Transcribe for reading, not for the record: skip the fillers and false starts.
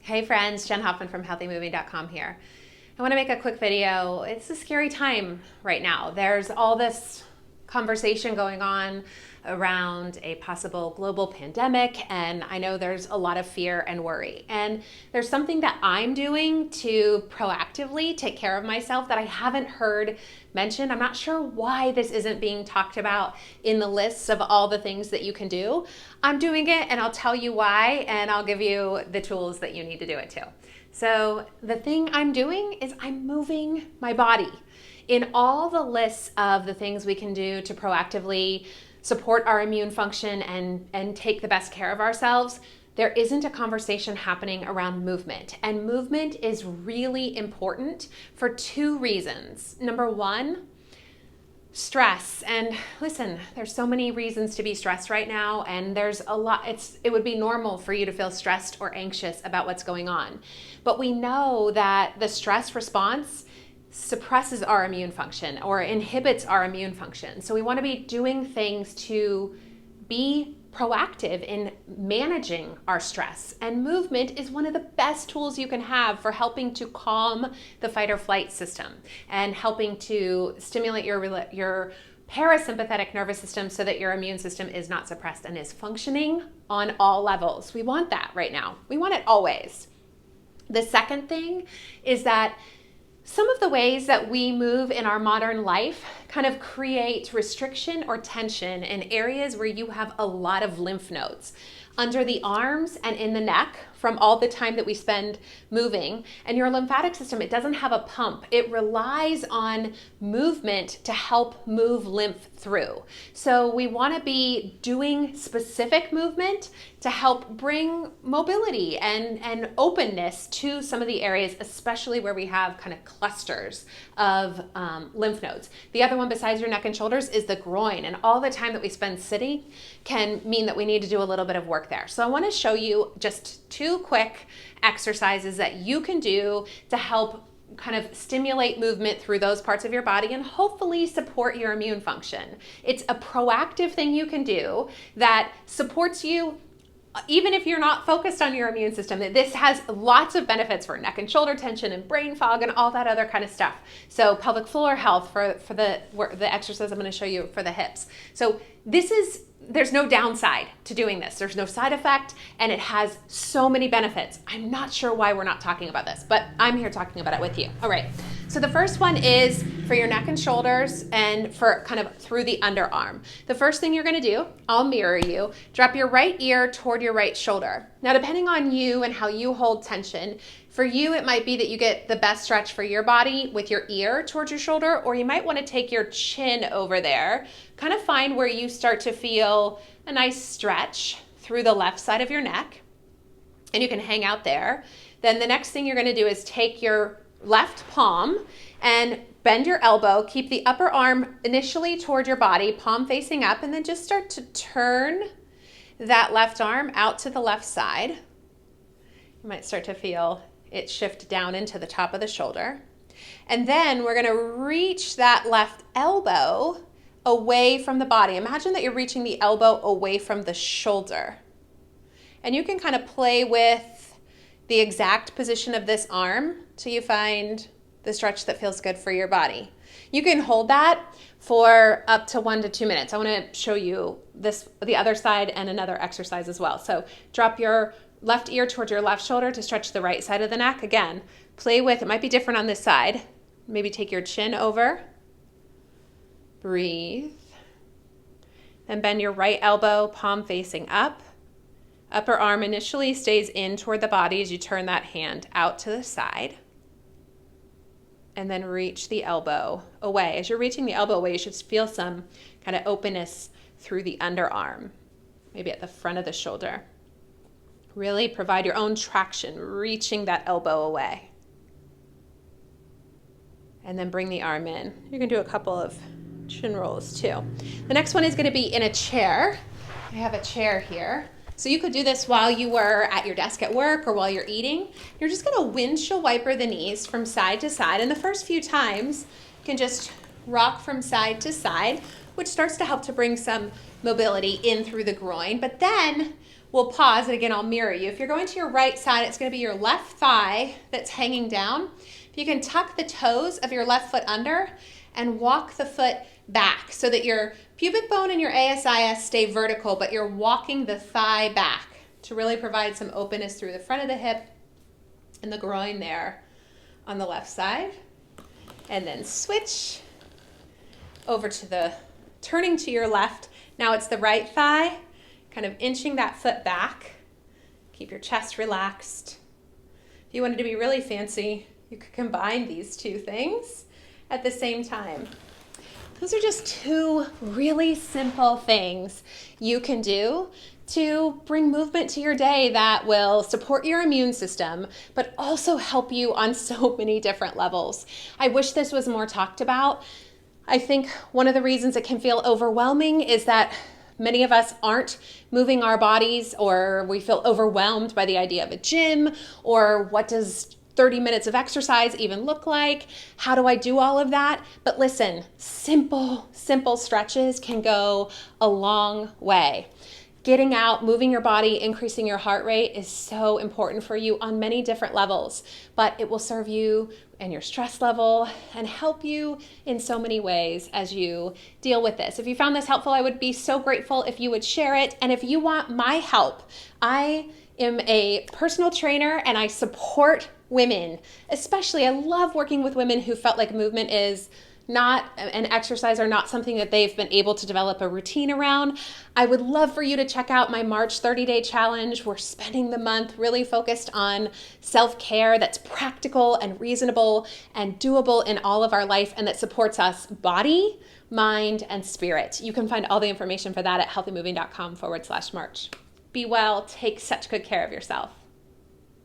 Hey friends, Jen Hoffman from healthymoving.com here. I want to make a quick video. It's a scary time right now. There's all this conversation going on around a possible global pandemic, and I know there's a lot of fear and worry. And there's something that I'm doing to proactively take care of myself that I haven't heard mentioned. I'm not sure why this isn't being talked about in the lists of all the things that you can do. I'm doing it, and I'll tell you why, and I'll give you the tools that you need to do it too. So the thing I'm doing is I'm moving my body. In all the lists of the things we can do to proactively support our immune function and take the best care of ourselves, there isn't a conversation happening around movement. And movement is really important for two reasons. Number one, stress. And listen, there's so many reasons to be stressed right now, and there's a lot. It would be normal for you to feel stressed or anxious about what's going on. But we know that the stress response suppresses our immune function or inhibits our immune function. So we want to be doing things to be proactive in managing our stress. And movement is one of the best tools you can have for helping to calm the fight or flight system and helping to stimulate your parasympathetic nervous system so that your immune system is not suppressed and is functioning on all levels. We want that right now. We want it always. The second thing is that some of the ways that we move in our modern life kind of create restriction or tension in areas where you have a lot of lymph nodes under the arms and in the neck from all the time that we spend moving. And your lymphatic system, it doesn't have a pump. It relies on movement to help move lymph through. So we want to be doing specific movement to help bring mobility and openness to some of the areas, especially where we have kind of clusters of lymph nodes. The other one besides your neck and shoulders is the groin, and all the time that we spend sitting can mean that we need to do a little bit of work there. So I want to show you just two quick exercises that you can do to help kind of stimulate movement through those parts of your body and hopefully support your immune function. It's a proactive thing you can do that supports you even if you're not focused on your immune system. This has lots of benefits for neck and shoulder tension and brain fog and all that other kind of stuff. So pelvic floor health for the exercise I'm going to show you for the hips. So there's no downside to doing this. There's no side effect, and it has so many benefits. I'm not sure why we're not talking about this, but I'm here talking about it with you. All right. So the first one is for your neck and shoulders and for kind of through the underarm. The first thing you're going to do, I'll mirror you, drop your right ear toward your right shoulder. Now, depending on you and how you hold tension, for you, it might be that you get the best stretch for your body with your ear towards your shoulder, or you might want to take your chin over there, kind of find where you start to feel a nice stretch through the left side of your neck, and you can hang out there. Then the next thing you're going to do is take your left palm and bend your elbow, keep the upper arm initially toward your body, palm facing up, and then just start to turn that left arm out to the left side. You might start to feel it shift down into the top of the shoulder. And then we're going to reach that left elbow away from the body. Imagine that you're reaching the elbow away from the shoulder. And you can kind of play with the exact position of this arm till you find the stretch that feels good for your body. You can hold that for up to 1 to 2 minutes. I want to show you the other side and another exercise as well. So drop your left ear towards your left shoulder to stretch the right side of the neck. Again, play with, it might be different on this side. Maybe take your chin over. Breathe. Then bend your right elbow, palm facing up. Upper arm initially stays in toward the body as you turn that hand out to the side. And then reach the elbow away. As you're reaching the elbow away, you should feel some kind of openness through the underarm, maybe at the front of the shoulder. Really provide your own traction, reaching that elbow away. And then bring the arm in. You can do a couple of chin rolls too. The next one is going to be in a chair. I have a chair here. So you could do this while you were at your desk at work or while you're eating. You're just going to windshield wiper the knees from side to side. And the first few times, you can just rock from side to side, which starts to help to bring some mobility in through the groin. But then we'll pause, and again, I'll mirror you. If you're going to your right side, it's going to be your left thigh that's hanging down. If you can tuck the toes of your left foot under and walk the foot back so that your pubic bone and your ASIS stay vertical, but you're walking the thigh back to really provide some openness through the front of the hip and the groin there on the left side. And then switch over to the, turning to your left. Now it's the right thigh, kind of inching that foot back. Keep your chest relaxed. If you wanted to be really fancy, you could combine these two things at the same time. Those are just two really simple things you can do to bring movement to your day that will support your immune system, but also help you on so many different levels. I wish this was more talked about. I think one of the reasons it can feel overwhelming is that many of us aren't moving our bodies, or we feel overwhelmed by the idea of a gym, or what does 30 minutes of exercise even look like? How do I do all of that? But listen, simple stretches can go a long way. Getting out, moving your body, increasing your heart rate is so important for you on many different levels, but it will serve you and your stress level and help you in so many ways as you deal with this. If you found this helpful, I would be so grateful if you would share it. And if you want my help, I am a personal trainer and I support women. Especially, I love working with women who felt like movement is not an exercise or not something that they've been able to develop a routine around. I would love for you to check out my March 30-day challenge. We're spending the month really focused on self-care that's practical and reasonable and doable in all of our life, and that supports us body, mind, and spirit. You can find all the information for that at healthymoving.com/March. Be well, take such good care of yourself.